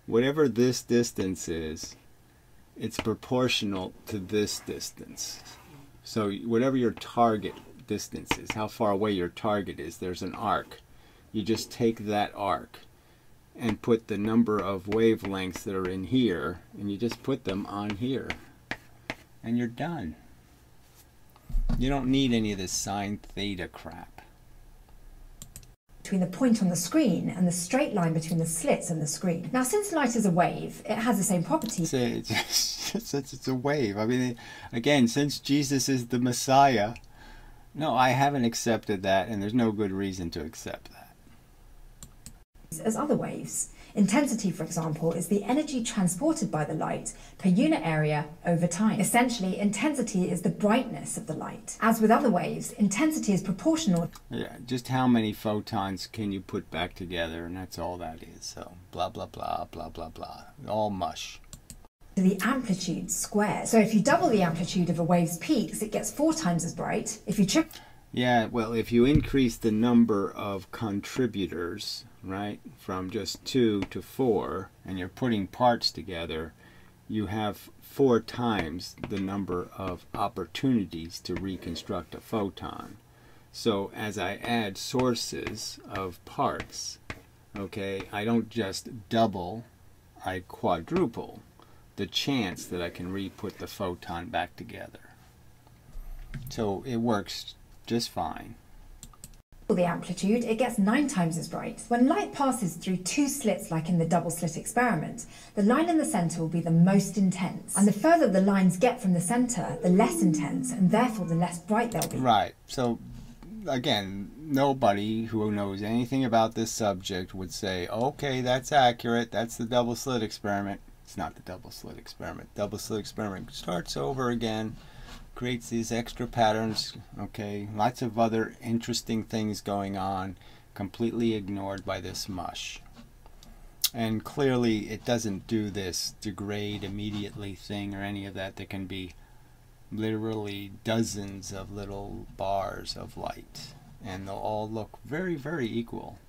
Whatever this distance is, it's proportional to this distance. So whatever your target distance is, how far away your target is, there's an arc. You just take that arc and put the number of wavelengths that are in here, and you just put them on here. And you're done. You don't need any of this sine theta crap. between the point on the screen and the straight line between the slits in the screen. Now, since light is a wave, it has the same property. It's a wave. I mean, again, since Jesus is the Messiah, no, I haven't accepted that, and there's no good reason to accept that. As other waves. Intensity, for example, is the energy transported by the light per unit area over time. Essentially, intensity is the brightness of the light. As with other waves, intensity is proportional. Yeah, just how many photons can you put back together, and that's all that is. So, blah, blah, blah, blah, blah, blah. All mush. To the amplitude squared. So if you double the amplitude of a wave's peaks, it gets 4 times as bright. If you triple... Yeah, well, if you increase the number of contributors, right, from just 2 to 4, and you're putting parts together, you have 4 times the number of opportunities to reconstruct a photon. So as I add sources of parts, okay, I don't just double, I quadruple the chance that I can re-put the photon back together. So it works just fine. The amplitude, it gets 9 times as bright. When light passes through 2 slits like in the double slit experiment, the line in the center will be the most intense. And the further the lines get from the center, the less intense, and therefore the less bright they'll be. Right. So again, nobody who knows anything about this subject would say, okay, that's accurate, that's the double slit experiment. It's not the double slit experiment. Double slit experiment starts over again, creates these extra patterns, okay, lots of other interesting things going on, completely ignored by this mush. And clearly it doesn't do this degrade immediately thing or any of that. There can be literally dozens of little bars of light, and they'll all look very, very equal.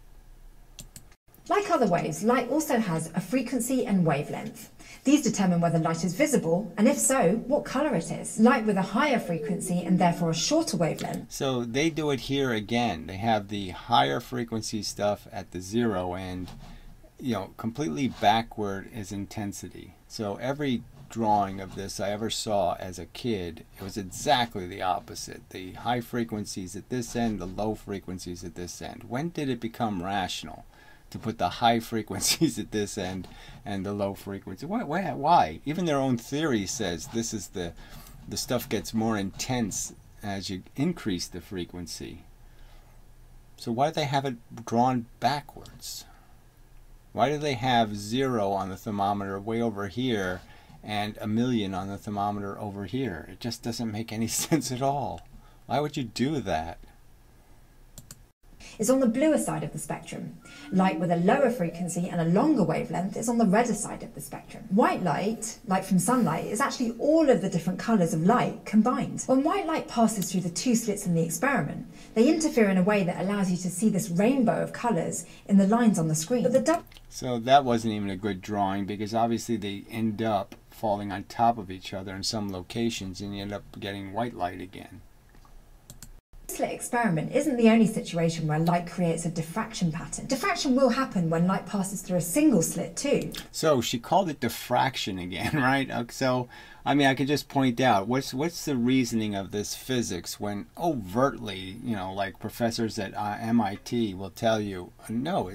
Like other waves, light also has a frequency and wavelength. These determine whether light is visible, and if so, what color it is. Light with a higher frequency and therefore a shorter wavelength. So they do it here again. They have the higher frequency stuff at the 0 end, you know, completely backward is intensity. So every drawing of this I ever saw as a kid, it was exactly the opposite. The high frequencies at this end, the low frequencies at this end. When did it become rational to put the high frequencies at this end and the low frequency? Why? Even their own theory says this is the stuff gets more intense as you increase the frequency. So why do they have it drawn backwards? Why do they have 0 on the thermometer way over here and 1,000,000 on the thermometer over here? It just doesn't make any sense at all. Why would you do that? Is on the bluer side of the spectrum. Light with a lower frequency and a longer wavelength is on the redder side of the spectrum. White light, light from sunlight, is actually all of the different colours of light combined. When white light passes through the 2 slits in the experiment, they interfere in a way that allows you to see this rainbow of colours in the lines on the screen. But so that wasn't even a good drawing, because obviously they end up falling on top of each other in some locations and you end up getting white light again. Slit experiment isn't the only situation where light creates a diffraction pattern. Diffraction will happen when light passes through a single slit too. So she called it diffraction again, right? So, I mean, I could just point out, what's the reasoning of this physics when overtly, you know, like professors at MIT will tell you, no,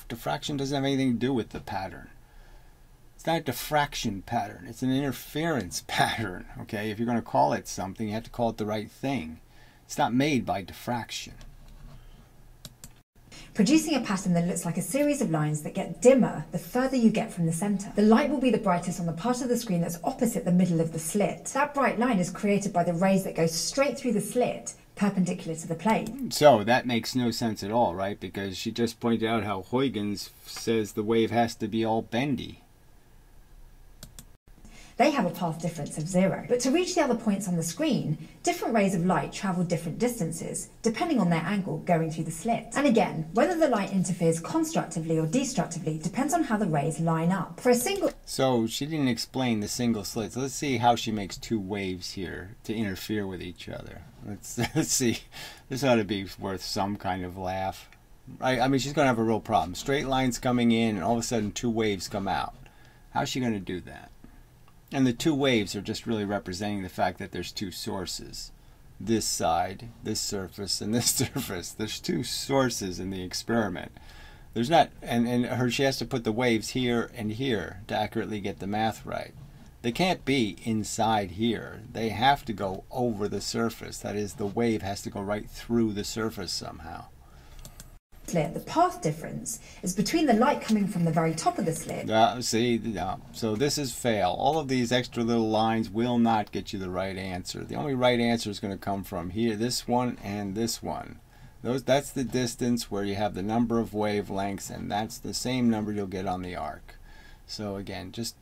diffraction doesn't have anything to do with the pattern. It's not a diffraction pattern, it's an interference pattern, okay? If you're going to call it something, you have to call it the right thing. It's not made by diffraction. Producing a pattern that looks like a series of lines that get dimmer the further you get from the centre. The light will be the brightest on the part of the screen that's opposite the middle of the slit. That bright line is created by the rays that go straight through the slit, perpendicular to the plane. So that makes no sense at all, right? Because she just pointed out how Huygens says the wave has to be all bendy. They have a path difference of 0. But to reach the other points on the screen, different rays of light travel different distances, depending on their angle going through the slit. And again, whether the light interferes constructively or destructively depends on how the rays line up. For a single... So she didn't explain the single slits. Let's see how she makes 2 waves here to interfere with each other. Let's see. This ought to be worth some kind of laugh. I mean, she's going to have a real problem. Straight lines coming in and all of a sudden 2 waves come out. How's she going to do that? And the 2 waves are just really representing the fact that there's 2 sources. this side, this surface, and this surface. There's two sources in the experiment. There's not, and she has to put the waves here and here to accurately get the math right. They can't be inside here. They have to go over the surface. That is, the wave has to go right through the surface somehow. The path difference is between the light coming from the very top of the slit. So this is fail. All of these extra little lines will not get you the right answer. The only right answer is going to come from here, this one and this one. That's the distance where you have the number of wavelengths, and that's the same number you'll get on the arc. So again, just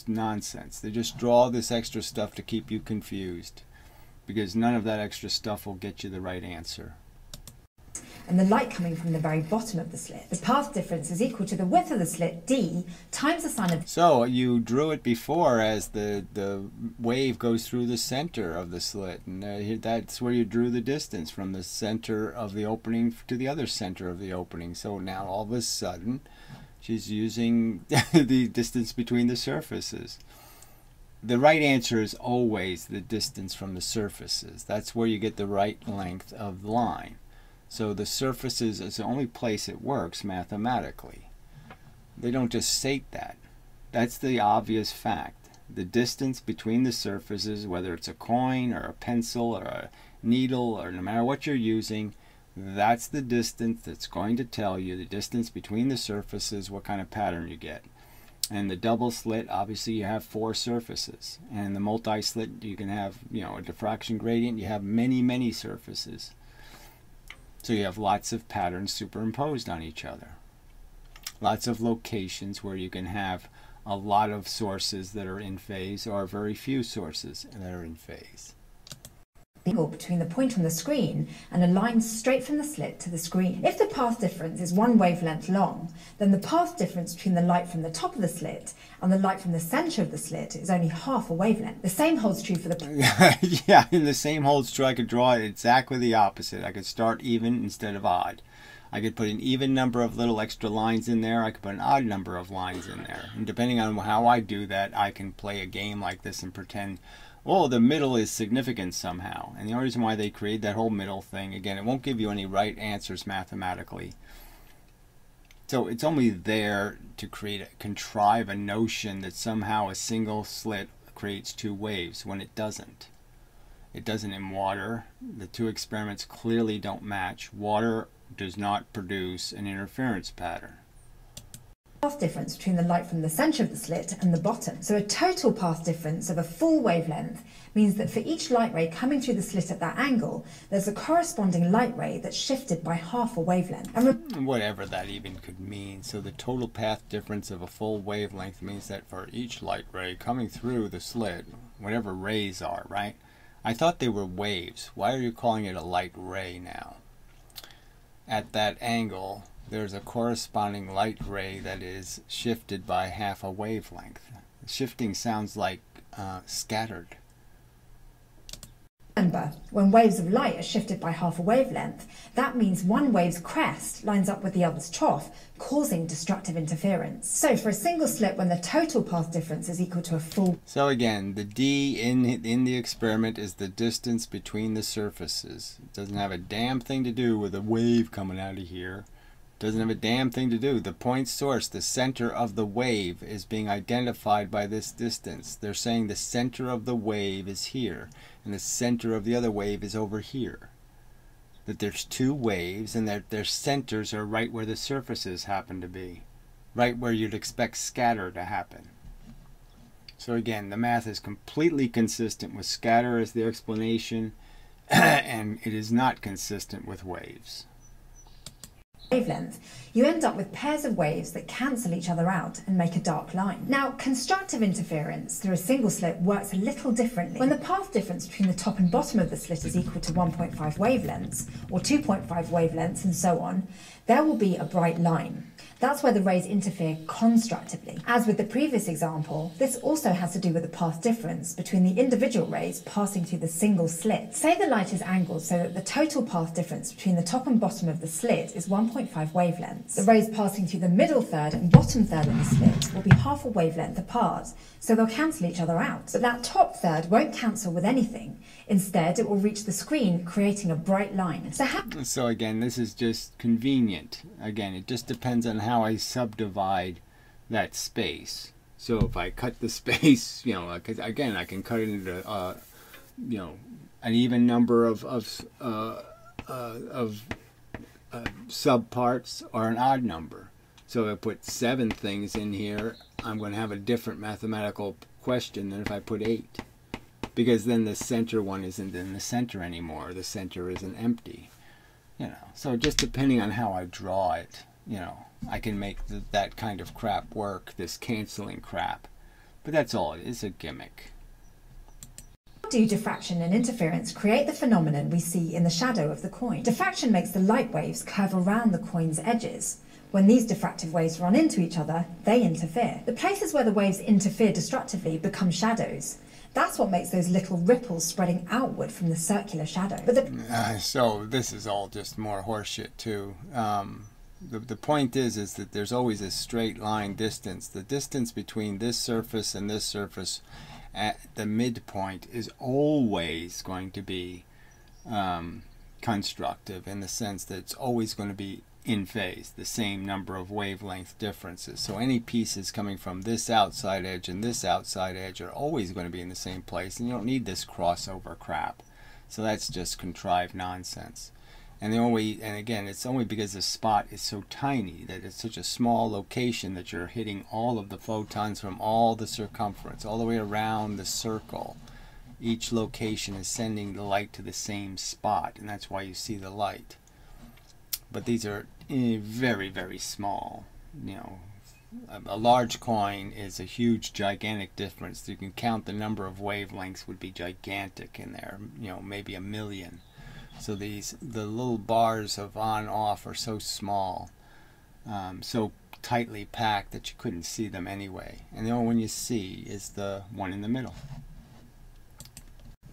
nonsense. They just draw this extra stuff to keep you confused, because none of that extra stuff will get you the right answer. And the light coming from the very bottom of the slit. The path difference is equal to the width of the slit, d, times the sine of... So you drew it before as the wave goes through the center of the slit. And that's where you drew the distance from the center of the opening to the other center of the opening. So now all of a sudden, she's using the distance between the surfaces. The right answer is always the distance from the surfaces. That's where you get the right length of the line. So the surfaces is the only place it works mathematically. They don't just state that. That's the obvious fact. The distance between the surfaces, whether it's a coin or a pencil or a needle or no matter what you're using, that's the distance that's going to tell you the distance between the surfaces, what kind of pattern you get. And the double slit, obviously you have 4 surfaces. And the multi-slit, you can have, a diffraction gradient, you have many, many surfaces. So you have lots of patterns superimposed on each other. Lots of locations where you can have a lot of sources that are in phase or very few sources that are in phase. Between the point on the screen and a line straight from the slit to the screen. If the path difference is 1 wavelength long, then the path difference between the light from the top of the slit and the light from the center of the slit is only half a wavelength. The same holds true for the... Yeah, and the same holds true. I could draw it exactly the opposite. I could start even instead of odd. I could put an even number of little extra lines in there. I could put an odd number of lines in there. And depending on how I do that, I can play a game like this and pretend, oh, the middle is significant somehow. And the only reason why they create that whole middle thing, again, it won't give you any right answers mathematically. So it's only there to contrive a notion that somehow a single slit creates 2 waves when it doesn't. It doesn't in water. The 2 experiments clearly don't match. Water does not produce an interference pattern. Path difference between the light from the center of the slit and the bottom. So a total path difference of a full wavelength means that for each light ray coming through the slit at that angle, there's a corresponding light ray that's shifted by half a wavelength. And whatever that even could mean. So the total path difference of a full wavelength means that for each light ray coming through the slit, whatever rays are, right? I thought they were waves. Why are you calling it a light ray now? At that angle, there's a corresponding light ray that is shifted by half a wavelength. Shifting sounds like scattered. Remember, when waves of light are shifted by half a wavelength, that means one wave's crest lines up with the other's trough, causing destructive interference. So for a single slit, when the total path difference is equal to a full... So again, the D in the experiment is the distance between the surfaces. It doesn't have a damn thing to do with a wave coming out of here. Doesn't have a damn thing to do. The point source, the center of the wave, is being identified by this distance. They're saying the center of the wave is here, and the center of the other wave is over here. That there's 2 waves, and that their centers are right where the surfaces happen to be. Right where you'd expect scatter to happen. So again, the math is completely consistent with scatter as the explanation, and it is not consistent with waves. Wavelength, you end up with pairs of waves that cancel each other out and make a dark line. Now, constructive interference through a single slit works a little differently. When the path difference between the top and bottom of the slit is equal to 1.5 wavelengths, or 2.5 wavelengths, and so on, there will be a bright line. That's where the rays interfere constructively. As with the previous example, this also has to do with the path difference between the individual rays passing through the single slit. Say the light is angled so that the total path difference between the top and bottom of the slit is 1.5 wavelengths. The rays passing through the middle third and bottom third of the slit will be half a wavelength apart, so they'll cancel each other out. But that top third won't cancel with anything. Instead, it will reach the screen, creating a bright line. So again, this is just convenient. Again, it just depends on how I subdivide that space. So if I cut the space, you know, because again, I can cut it into, you know, an even number of subparts or an odd number. So if I put 7 things in here, I'm going to have a different mathematical question than if I put 8. Because then the center one isn't in the center anymore. The center isn't empty. You know, so just depending on how I draw it, you know, I can make that kind of crap work, this canceling crap. But that's all. It's a gimmick. How do diffraction and interference create the phenomenon we see in the shadow of the coin? Diffraction makes the light waves curve around the coin's edges. When these diffractive waves run into each other, they interfere. The places where the waves interfere destructively become shadows. That's what makes those little ripples spreading outward from the circular shadow. But so this is all just more horseshit too. The point is that there's always a straight line distance. The distance between this surface and this surface at the midpoint is always going to be constructive, in the sense that it's always going to be in phase, the same number of wavelength differences. So any pieces coming from this outside edge and this outside edge are always going to be in the same place, and you don't need this crossover crap. So that's just contrived nonsense. And again, it's only because the spot is so tiny, that it's such a small location, that you're hitting all of the photons from all the circumference, all the way around the circle. Each location is sending the light to the same spot, and that's why you see the light. But these are very, very small. You know, a large coin is a huge, gigantic difference. You can count the number of wavelengths would be gigantic in there. You know, maybe 1 million. So the little bars of on/off are so small, so tightly packed that you couldn't see them anyway. And the only one you see is the one in the middle.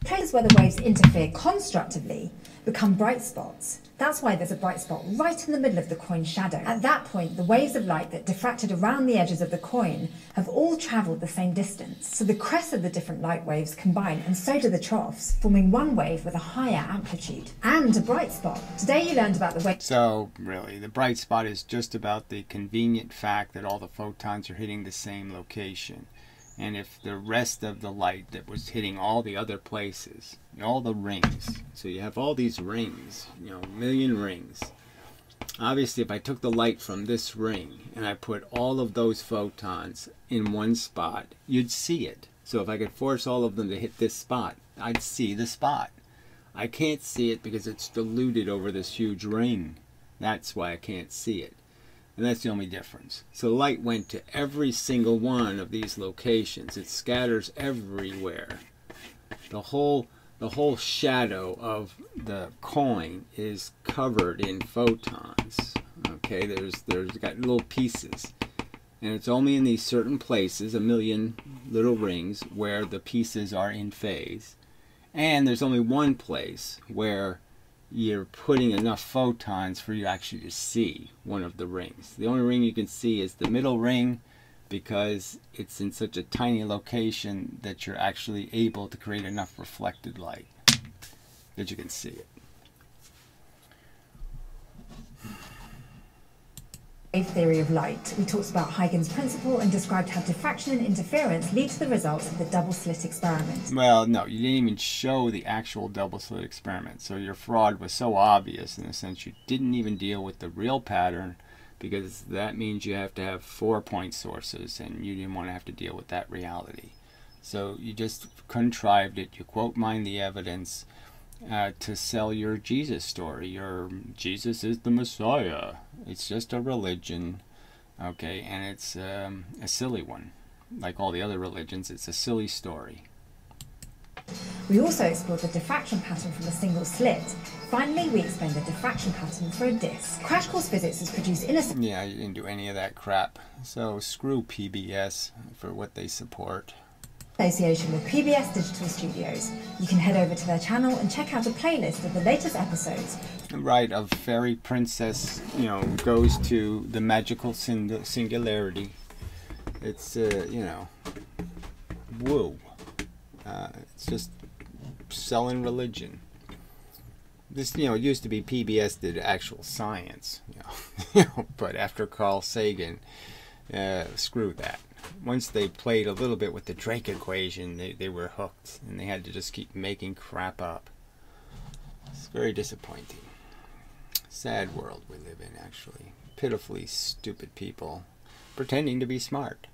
Places where the waves interfere constructively become bright spots. That's why there's a bright spot right in the middle of the coin's shadow. At that point, the waves of light that diffracted around the edges of the coin have all travelled the same distance. So the crests of the different light waves combine, and so do the troughs, forming one wave with a higher amplitude. And a bright spot. Today you learned about the wave. So really, the bright spot is just about the convenient fact that all the photons are hitting the same location. And if the rest of the light that was hitting all the other places, all the rings, so you have all these rings, you know, 1 million rings. Obviously, if I took the light from this ring and I put all of those photons in one spot, you'd see it. So if I could force all of them to hit this spot, I'd see the spot. I can't see it because it's diluted over this huge ring. That's why I can't see it. And that's the only difference. So light went to every single one of these locations. It scatters everywhere. The whole shadow of the coin is covered in photons. Okay, there's got little pieces. And it's only in these certain places, 1 million little rings, where the pieces are in phase. And there's only one place where you're putting enough photons for you actually to see one of the rings. The only ring you can see is the middle ring, because it's in such a tiny location that you're actually able to create enough reflected light that you can see it. Wave theory of light. We talked about Huygens' principle and described how diffraction and interference lead to the results of the double slit experiment. Well, no, you didn't even show the actual double slit experiment. So your fraud was so obvious in the sense you didn't even deal with the real pattern, because that means you have to have 4-point sources, and you didn't want to have to deal with that reality. So you just contrived it. You quote mined the evidence to sell your Jesus story. Your Jesus is the Messiah. It's just a religion, okay, and it's a silly one. Like all the other religions, it's a silly story. We also explored the diffraction pattern from a single slit. Finally, we explained the diffraction pattern for a disc. Crash Course Physics is produced in a... Yeah, you didn't do any of that crap. So screw PBS for what they support. Association with PBS Digital Studios. You can head over to their channel and check out a playlist of the latest episodes. Right, of fairy princess, you know, goes to the magical singularity. It's, you know, woo. It's just selling religion. This, you know, it used to be PBS did actual science, you know, but after Carl Sagan, screw that. Once they played a little bit with the Drake equation, they were hooked, and they had to just keep making crap up. It's very disappointing. Sad world we live in, actually. Pitifully stupid people pretending to be smart.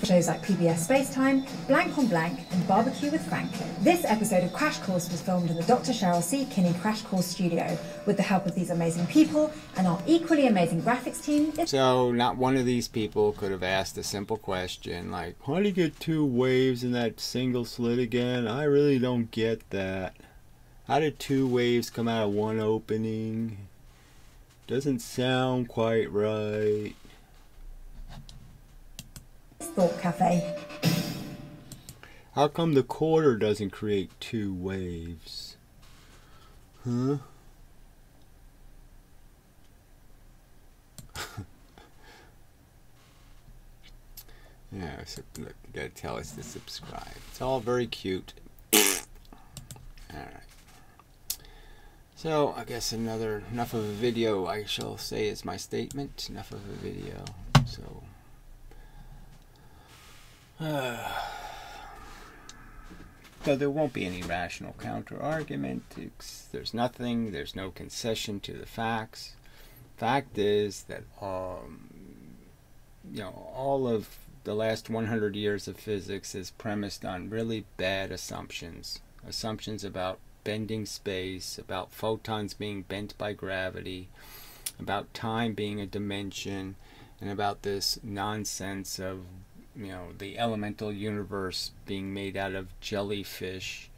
Shows like PBS Spacetime, Blank on Blank, and Barbecue with Franklin. This episode of Crash Course was filmed in the Dr. Cheryl C. Kinney Crash Course studio with the help of these amazing people and our equally amazing graphics team. So not one of these people could have asked a simple question like, how do you get two waves in that single slit again? I really don't get that. How did two waves come out of one opening? Doesn't sound quite right. Thought Cafe. How come the quarter doesn't create two waves? Huh? Yeah, so look, you gotta tell us to subscribe. It's all very cute. Alright. So, I guess enough of a video, I shall say is my statement. Enough of a video. So, so there won't be any rational counter-argument. There's nothing. There's no concession to the facts. Fact is that you know, all of the last 100 years of physics is premised on really bad assumptions. Assumptions about bending space, about photons being bent by gravity, about time being a dimension, and about this nonsense of, you know, the elemental universe being made out of jellyfish,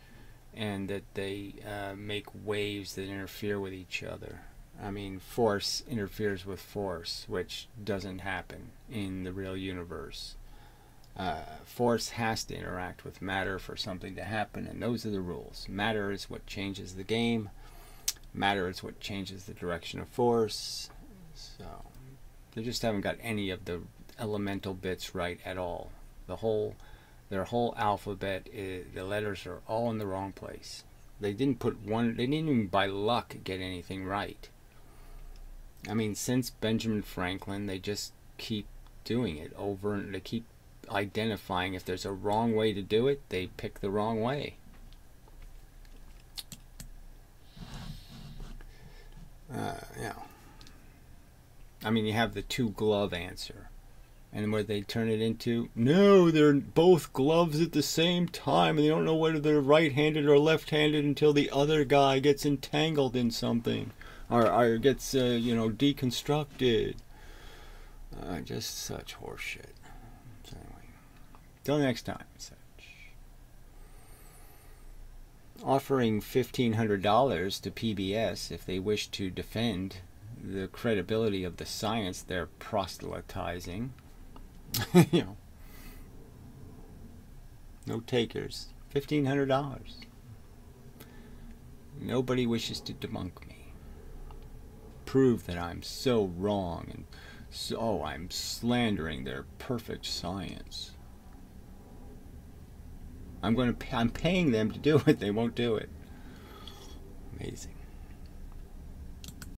and that they make waves that interfere with each other. I mean, force interferes with force, which doesn't happen in the real universe. Force has to interact with matter for something to happen, and those are the rules. Matter is what changes the game. Matter is what changes the direction of force. So they just haven't got any of the elemental bits right at all. Their whole alphabet, the letters are all in the wrong place. They didn't even by luck get anything right. I mean, since Benjamin Franklin, they just keep doing it over, and they keep identifying if there's a wrong way to do it, they pick the wrong way. Yeah. I mean, you have the two-glove answer. And what they turn it into, no, they're both gloves at the same time, and they don't know whether they're right-handed or left-handed until the other guy gets entangled in something, or gets, you know, deconstructed. Just such horseshit. So anyway, till next time. Such. Offering $1,500 to PBS if they wish to defend the credibility of the science they're proselytizing. You know, no takers. $1,500. Nobody wishes to debunk me. Prove that I'm so wrong, and so I'm slandering their perfect science. I'm paying them to do it. They won't do it. Amazing.